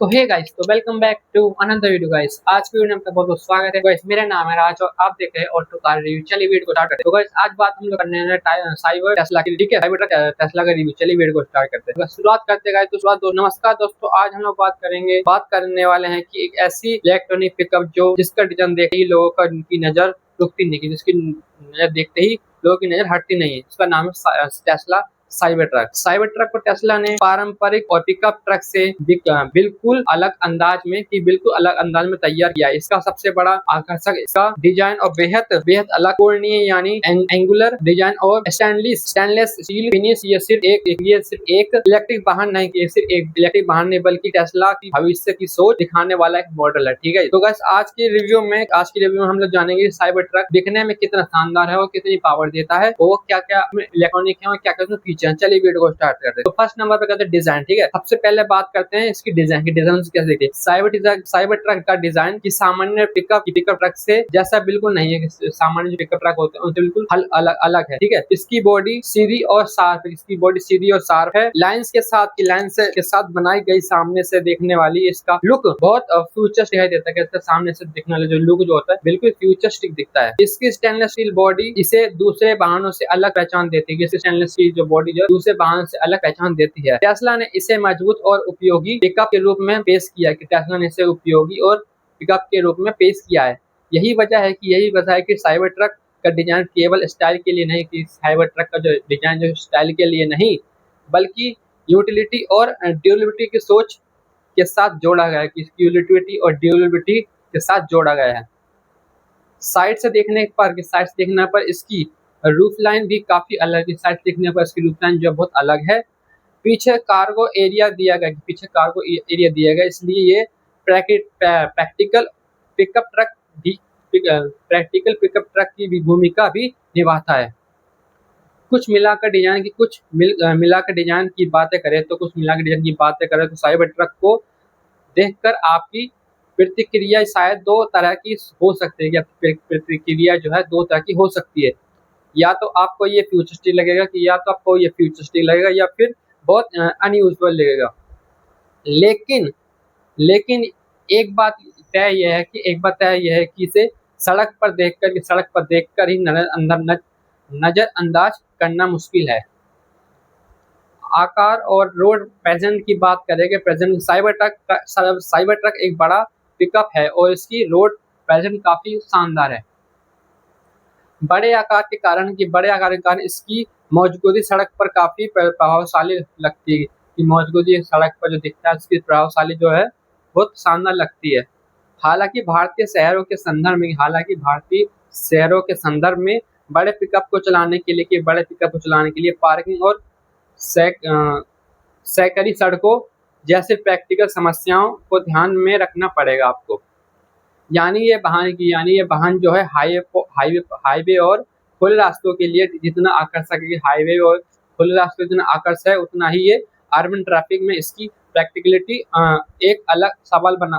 तो hey guys, तो welcome back to another video guys. आज की वीडियो में आपका बहुत बहुत स्वागत है गाइस। मेरा नाम है राज और आप देख रहे हैं ऑटो कार रिव्यू। चलिए वीडियो को स्टार्ट करते हैं। तो गाइस आज बात हम लोग करने वाले हैं साइबर टेस्ला की, ठीक है। साइबर ट्रक टेस्ला का रिव्यू। चलिए वीडियो को स्टार्ट करते हैं। शुरुआत करते हैं गाइस। तो शुरुआत नमस्कार दोस्तों, आज हम लोग बात करने वाले हैं कि एक ऐसी इलेक्ट्रॉनिक पिकअप जो जिसका डिजाइन देखते ही लोगों का की नजर रुकती नहीं, जिसकी नजर देखते ही लोगों की नजर हटती नहीं है। इसका नाम है Tesla cyber truck. Cyber truck को टेस्ला ने पारंपरिक और पिकअप ट्रक से बिल्कुल अलग अंदाज में तैयार किया है। इसका सबसे बड़ा आकर्षक इसका डिजाइन और बेहद अलग कोणीय यानी एंगुलर डिजाइन और स्टेनलेस स्टील फिनिश। ये सिर्फ एक इलेक्ट्रिक वाहन नहीं, ये सिर्फ एक इलेक्ट्रिक वाहन नहीं बल्कि टेस्ला की भविष्य की सोच दिखाने वाला एक मॉडल है, ठीक है। तो गाइस आज की रिव्यू में हम लोग जानेंगे साइबर ट्रक दिखने में कितना शानदार है और कितनी पावर देता है, वो क्या क्या इलेक्ट्रॉनिक है और क्या क्या फीचर। चलिए वीडियो को स्टार्ट करते हैं। तो फर्स्ट नंबर पे कहते हैं डिजाइन, ठीक है। सबसे पहले बात करते हैं इसकी डिजाइन की। डिजाइन कैसे देखिए, साइबर ट्रक का डिजाइन की सामान्य पिकअप ट्रक से जैसा बिल्कुल नहीं है। सामान्य जो पिकअप ट्रक होते हैं उनसे बिल्कुल अलग है, ठीक है। इसकी बॉडी सीधी और शार्प है। लाइंस के साथ बनाई गई सामने से देखने वाली इसका लुक बहुत फ्यूचरिस्टिक दिखाई देता है। सामने से दिखने वाला जो लुक जो होता है बिल्कुल फ्यूचरिस्टिक दिखता है। इसकी स्टेनलेस स्टील बॉडी इसे दूसरे वाहनों से अलग पहचान देती है। स्टेनलेस स्टील जो बॉडी जो दूसरे वाहन से अलग पहचान देती है। टेस्ला ने इसे मजबूत और उपयोगी पिकअप के रूप में पेश किया है। यही वजह है कि साइबर ट्रक का डिजाइन केवल स्टाइल के लिए नहीं, कि साइबर ट्रक का जो डिजाइन जो स्टाइल के लिए नहीं बल्कि यूटिलिटी और ड्यूरेबिलिटी की सोच के साथ जोड़ा गया है। साइड से देखने पर इसकी रूफ लाइन भी काफी अलग है। साइड देखने पर इसकी रूफ लाइन जो बहुत अलग है। पीछे कार्गो एरिया दिया गया, इसलिए ये प्रैक्टिकल पिकअप ट्रक की भी भूमिका भी निभाता है। कुछ मिलाकर डिजाइन की बातें करें तो साइबर ट्रक को देखकर आपकी प्रतिक्रिया शायद दो तरह की हो सकती है। प्रतिक्रिया जो है दो तरह की हो सकती है। या तो आपको ये फ्यूचरिस्टिक लगेगा या फिर बहुत अनयूजुअल लगेगा। लेकिन एक बात तय यह है कि इसे सड़क पर देखकर ही नजरअंदाज करना मुश्किल है। आकार और रोड प्रेजेंट की बात करेंगे। साइबर ट्रक एक बड़ा पिकअप है और इसकी रोड प्रेजेंट काफी शानदार है। बड़े आकार के कारण इसकी मौजूदगी सड़क पर काफी प्रभावशाली लगती है। कि मौजूदगी सड़क पर जो दिखता है उसकी प्रभावशाली जो है बहुत शानदार लगती है। हालांकि भारतीय शहरों के संदर्भ में बड़े पिकअप को चलाने के लिए पार्किंग और सकरी सड़कों जैसे प्रैक्टिकल समस्याओं को ध्यान में रखना पड़ेगा आपको। यानी ये वाहन जो है हाईवे और खुले रास्तों के लिए जितना आकर्षक है, उतना ही ये अर्बन ट्रैफिक में इसकी प्रैक्टिकलिटी एक अलग सवाल बन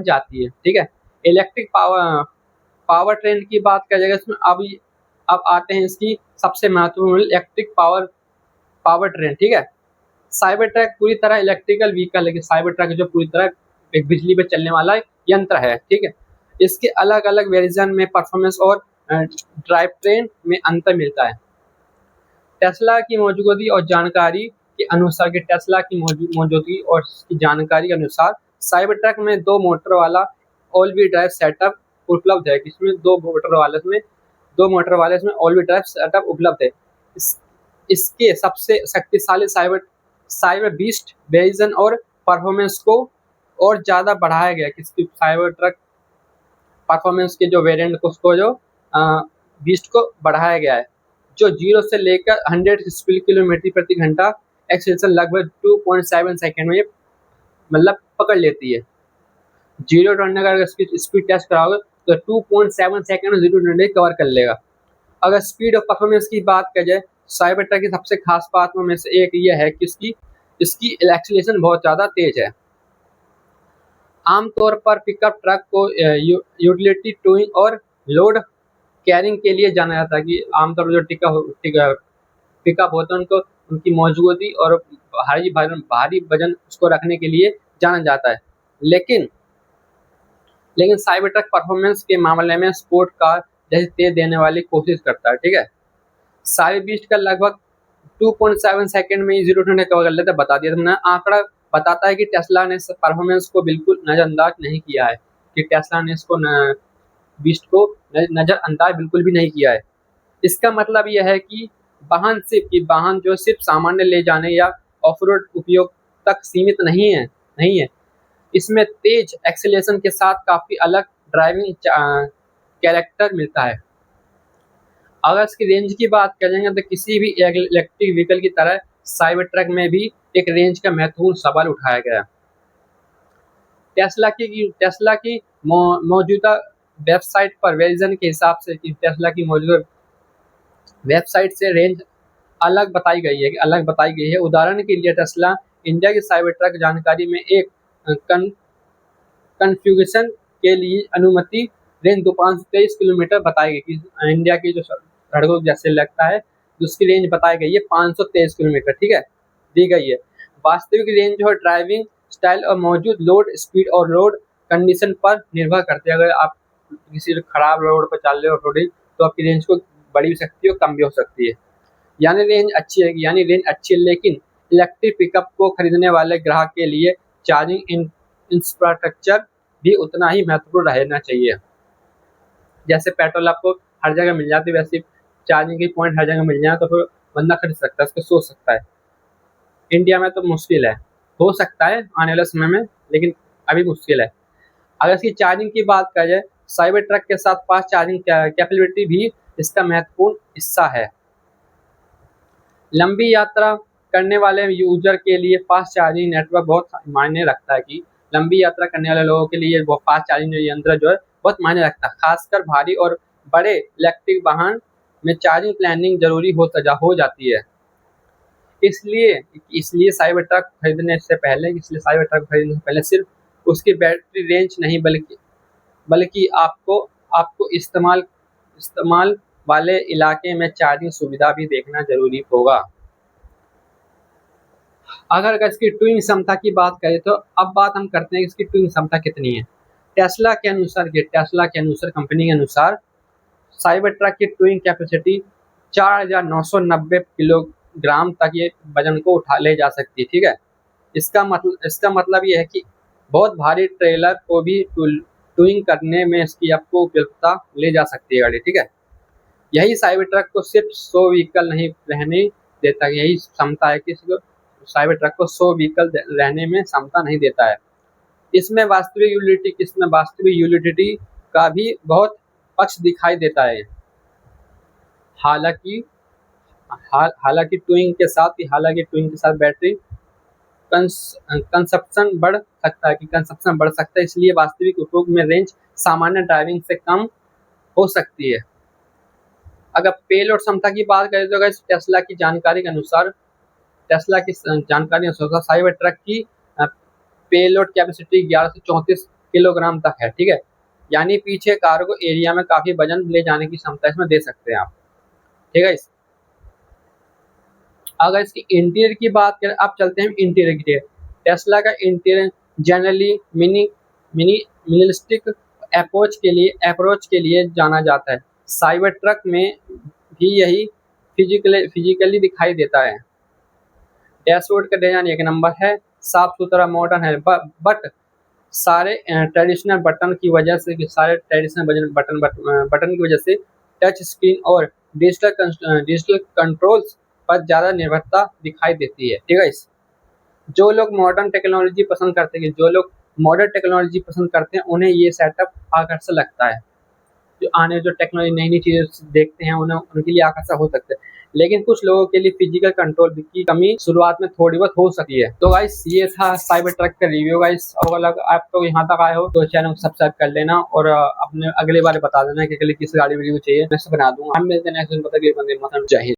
जाती है, ठीक है। इलेक्ट्रिक पावर ट्रेन की बात करें इसमें अब आते हैं इसकी सबसे महत्वपूर्ण इलेक्ट्रिक पावर ट्रेन, ठीक है। साइबर ट्रक पूरी तरह इलेक्ट्रिकल व्हीकल है। कि साइबर ट्रक जो पूरी तरह एक बिजली पे चलने वाला यंत्र है, ठीक है। इसके अलग अलग वेरिएशन में परफॉर्मेंस और ड्राइव ट्रेन में अंतर मिलता है। टेस्ला की मौजूदगी और जानकारी के अनुसार साइबर ट्रक में 2 मोटर वाला ऑल व्हील ड्राइव सेटअप उपलब्ध है। इसमें 2 मोटर वाले इसमें ऑल व्हील ड्राइव सेटअप उपलब्ध है। इसके सबसे शक्तिशाली साइबर बीस्ट वेरिएशन और परफॉर्मेंस को और ज़्यादा बढ़ाया गया। किसकी साइबर ट्रक परफॉर्मेंस के जो वेरिएंट को उसको जो बीस्ट को बढ़ाया गया है, जो 0 से लेकर 100 किलोमीटर प्रति घंटा एक्सेलरेशन लगभग 2.7 सेकेंड में मतलब पकड़ लेती है। 0 टर्न अगर इसकी स्पीड टेस्ट कराओगे तो 2.7 सेकेंड में 0 टर्न कवर कर लेगा। अगर स्पीड और परफॉर्मेंस की बात की जाए, साइबर ट्रक की सबसे खास बात में से एक यह है कि इसकी एक्सीलरेशन बहुत ज़्यादा तेज है। आमतौर पर पिकअप ट्रक को यूटिलिटी टोइंग और लोड कैरिंग के लिए जाना जाता है। कि आमतौर पर जो पिकअप होते हैं उनको उनकी मौजूदगी और भारी वजन उसको रखने के लिए जाना जाता है। लेकिन साइबर ट्रक परफॉर्मेंस के मामले में स्पोर्ट कार जैसे तेज देने वाली कोशिश करता है। ठीक है, साइबर बीस्ट का लगभग 2.7 सेकंड में 0 टू 100 कवर कर लेता है। बता दिया तुमने, आंकड़ा बताता है कि टेस्ला ने परफॉर्मेंस को बिल्कुल नजरअंदाज नहीं किया है, कि टेस्ला ने इसको बीस्ट को नजरअंदाज बिल्कुल भी नहीं किया है। इसका मतलब यह है कि वाहन जो सिर्फ सामान्य ले जाने या ऑफ-रोड उपयोग तक सीमित नहीं है। इसमें तेज एक्सेलरेशन के साथ काफी अलग ड्राइविंग कैरेक्टर मिलता है। अगर इसकी रेंज की बात करेंगे तो किसी भी इलेक्ट्रिक व्हीकल की तरह साइबर ट्रक में भी एक रेंज का महत्वपूर्ण सवाल उठाया गया। टेस्ला की मौजूदा वेबसाइट पर वेरिजन के हिसाब से टेस्ला की मौजूदा वेबसाइट से रेंज अलग बताई गई है। उदाहरण के लिए टेस्ला इंडिया की साइबर ट्रक जानकारी में एक कन्फ्यूगेशन के लिए अनुमति रेंज 523 किलोमीटर बताई गई। इंडिया की जो सड़कों जैसे लगता है उसकी रेंज बताई गई है 523 किलोमीटर। ठीक है, दी गई है। वास्तविक रेंज जो है ड्राइविंग स्टाइल और मौजूद लोड स्पीड और रोड कंडीशन पर निर्भर करते हैं। अगर आप किसी खराब रोड पर चल रहे हो थोड़ी, तो आपकी रेंज को बड़ी भी सकती है और कम भी हो सकती है। यानी रेंज अच्छी है, लेकिन इलेक्ट्रिक पिकअप को खरीदने वाले ग्राहक के लिए चार्जिंग इंफ्रास्ट्रक्चर भी उतना ही महत्वपूर्ण रहना चाहिए। जैसे पेट्रोल आपको हर जगह मिल जाती है, वैसे चार्जिंग के पॉइंट हर जगह मिल जाए तो फिर बंदा खरीद सकता है, उसको सोच सकता है। इंडिया में तो मुश्किल है, हो सकता है आने वाले समय में, लेकिन अभी मुश्किल है। अगर इसकी चार्जिंग की बात करें, साइबर ट्रक के साथ फास्ट चार्जिंग कैपेबिलिटी भी इसका महत्वपूर्ण हिस्सा है। लंबी यात्रा करने वाले यूजर के लिए फास्ट चार्जिंग नेटवर्क बहुत मायने रखता है। कि लंबी यात्रा करने वाले लोगों के लिए वो फास्ट चार्जिंग यंत्र जो है बहुत मायने रखता है। खासकर भारी और बड़े इलेक्ट्रिक वाहन में चार्जिंग प्लानिंग जरूरी हो जाती है। इसलिए साइबर ट्रक खरीदने से पहले सिर्फ उसकी बैटरी रेंज नहीं बल्कि आपको इस्तेमाल वाले इलाके में चार्जिंग सुविधा भी देखना जरूरी होगा। अगर इसकी टूइंग क्षमता की बात करें तो अब बात हम करते हैं इसकी टूइंग क्षमता कितनी है। टेस्ला के अनुसार कंपनी के अनुसार साइबर ट्रक की टूइंग कैपेसिटी 4990 किलोग्राम तक ये वजन को ले जा सकती है। ठीक है, इसका मतलब ये है कि बहुत भारी ट्रेलर को भी टूइंग करने में इसकी आपको उपयुक्तता ले जा सकती है गाड़ी। ठीक है, यही साइबर ट्रक को सिर्फ 100 व्हीकल नहीं रहने देता। यही क्षमता है कि साइबर ट्रक को 100 व्हीकल रहने में क्षमता नहीं देता है। इसमें वास्तविक यूटिलिटी का भी बहुत पक्ष दिखाई देता है। हालांकि टूइंग के साथ बैटरी कंजप्शन बढ़ सकता है। इसलिए वास्तविक उपयोग में रेंज सामान्य ड्राइविंग से कम हो सकती है। अगर पेलोड क्षमता की बात करें तो टेस्ला की जानकारी के अनुसार साइबर ट्रक की पेलोड कैपेसिटी 11 से 34 किलोग्राम तक है। ठीक है, यानी पीछे कार को एरिया में काफी वजन ले जाने की क्षमता इसमें दे सकते हैं आप। ठीक है, अगर इसकी इंटीरियर की बात करें, अब चलते हैं इंटीरियर की तरफ। टेस्ला का इंटीरियर जनरली मिनिमलिस्टिक अप्रोच के लिए जाना जाता है। साइबर ट्रक में भी यही फिजिकली दिखाई देता है। डैशबोर्ड का डिजाइन एक नंबर है, साफ सुथरा मॉडर्न है, बट सारे ट्रेडिशनल बटन की वजह से टच स्क्रीन और डिजिटल कंट्रोल्स पर ज़्यादा निर्भरता दिखाई देती है। ठीक है, जो लोग मॉडर्न टेक्नोलॉजी पसंद करते हैं उन्हें ये सेटअप आकर्षक लगता है। जो टेक्नोलॉजी नई चीज़ें देखते हैं उनके लिए आकर्षक हो सकता है। लेकिन कुछ लोगों के लिए फिजिकल कंट्रोल की कमी शुरुआत में थोड़ी बहुत हो सकती है। तो गाइस, ये था साइबर ट्रक का रिव्यू गाइस। अगर आप तो यहाँ तक आए हो तो चैनल को सब्सक्राइब कर लेना और अपने अगले बार बता देना कि अगले किस गाड़ी में रिव्यू चाहिए, मैं बना दूंगा। हम मिलते हैं नेक्स्ट दिन। जय हिंद।